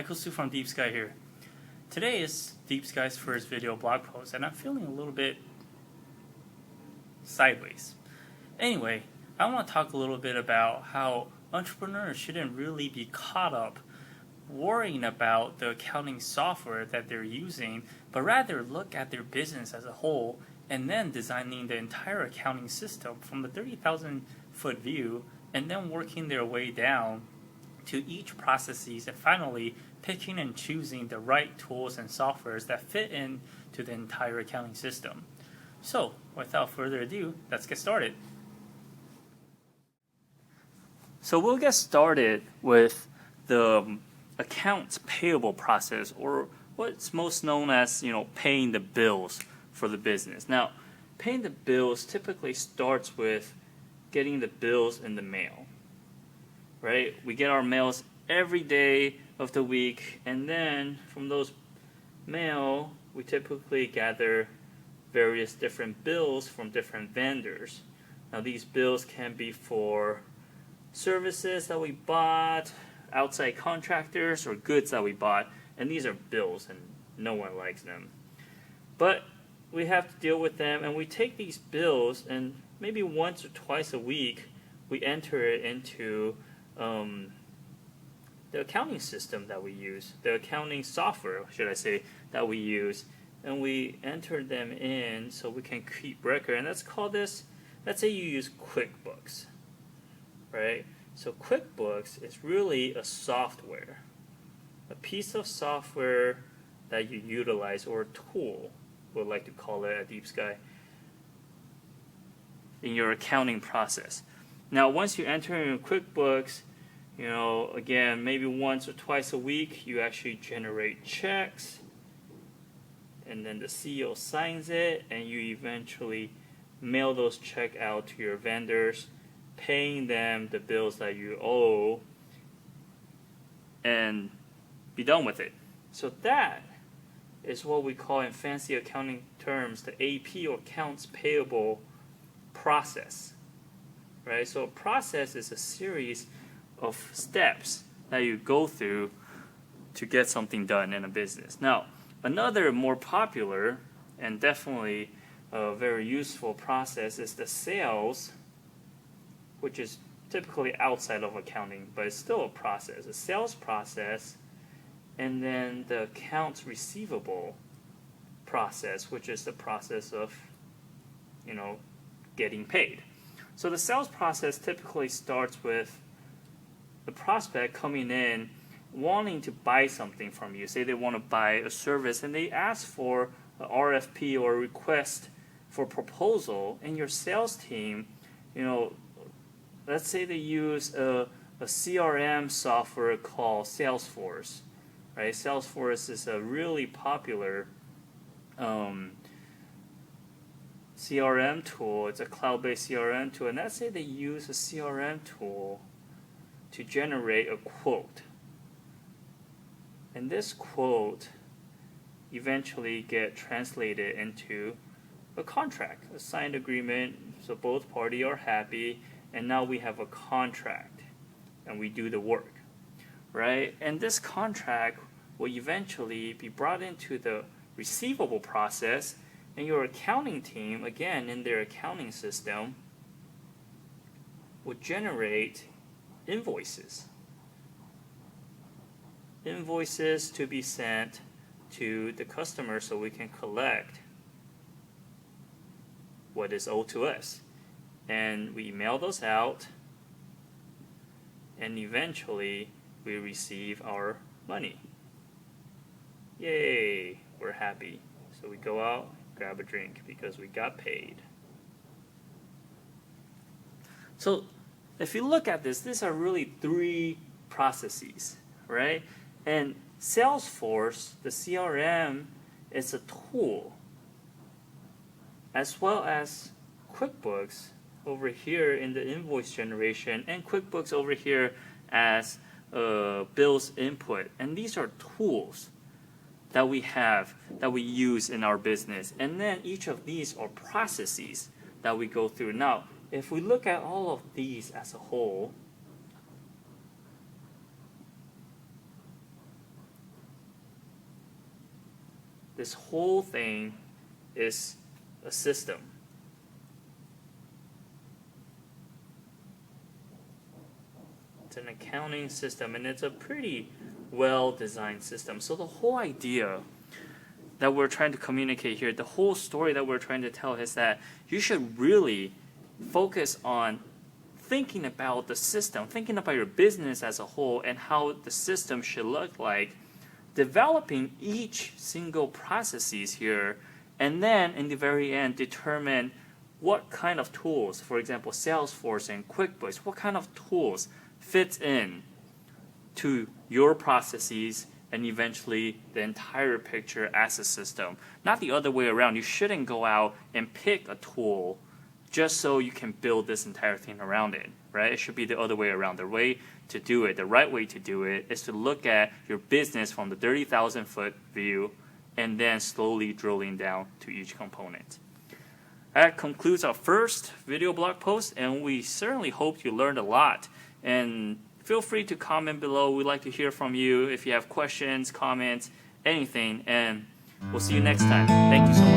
Michael Su from Deep Sky here. Today is Deep Sky's first video blog post, and I'm feeling a little bit sideways. Anyway, I want to talk a little bit about how entrepreneurs shouldn't really be caught up worrying about the accounting software that they're using, but rather look at their business as a whole and then designing the entire accounting system from the 30,000 foot view and then working their way down to each processes and finally picking and choosing the right tools and softwares that fit into the entire accounting system. So, without further ado, let's get started. So we'll get started with the accounts payable process, or what's most known as, paying the bills for the business. Now, paying the bills typically starts with getting the bills in the mail. Right? We get our mails every day of the week, and then from those mail, we typically gather various different bills from different vendors. Now, these bills can be for services that we bought, outside contractors, or goods that we bought, and these are bills, and no one likes them. But we have to deal with them, and we take these bills, and maybe once or twice a week, we enter it into the accounting system that we use, the accounting software, should I say, that we use, and we enter them in so we can keep record. And let's say you use QuickBooks, right? So QuickBooks is really a software, a piece of software that you utilize, or a tool, we would like to call it at Deep Sky, in your accounting process. Now, once you enter in QuickBooks, again, maybe once or twice a week, you actually generate checks, and then the CEO signs it, and you eventually mail those checks out to your vendors, paying them the bills that you owe, and be done with it. So that is what we call, in fancy accounting terms, the AP, or accounts payable process. Right? So a process is a series of steps that you go through to get something done in a business. Now, another more popular and definitely a very useful process is the sales, which is typically outside of accounting, but it's still a process, a sales process, and then the accounts receivable process, which is the process of, getting paid. So the sales process typically starts with the prospect coming in wanting to buy something from you. Say they want to buy a service, and they ask for an RFP, or a request for proposal, and your sales team, let's say they use a CRM software called Salesforce. Right? Salesforce is a really popular CRM tool. It's a cloud-based CRM tool, and let's say they use a CRM tool to generate a quote. And this quote eventually get translated into a contract, a signed agreement, so both parties are happy, and now we have a contract, and we do the work, right? And this contract will eventually be brought into the receivable process, and your accounting team, again, in their accounting system, will generate invoices to be sent to the customer so we can collect what is owed to us. And we mail those out, and eventually we receive our money. Yay, we're happy. So we go out, grab a drink because we got paid. So if you look at this, these are really three processes, right? And Salesforce, the CRM, is a tool, as well as QuickBooks over here in the invoice generation, and QuickBooks over here as bills input. And these are tools that we have, that we use in our business. And then each of these are processes that we go through. Now, if we look at all of these as a whole, this whole thing is a system. It's an accounting system, and it's a pretty well-designed system. So the whole idea that we're trying to communicate here, the whole story that we're trying to tell is that you should really focus on thinking about the system, thinking about your business as a whole and how the system should look like, developing each single processes here, and then in the very end determine what kind of tools, for example, Salesforce and QuickBooks, what kind of tools fits in to your processes and eventually the entire picture as a system. Not the other way around. You shouldn't go out and pick a tool just so you can build this entire thing around it, right? It should be the other way around. The way to do it, the right way to do it, is to look at your business from the 30,000-foot view and then slowly drilling down to each component. That concludes our first video blog post, and we certainly hope you learned a lot. And feel free to comment below. We'd like to hear from you if you have questions, comments, anything, and we'll see you next time. Thank you so much.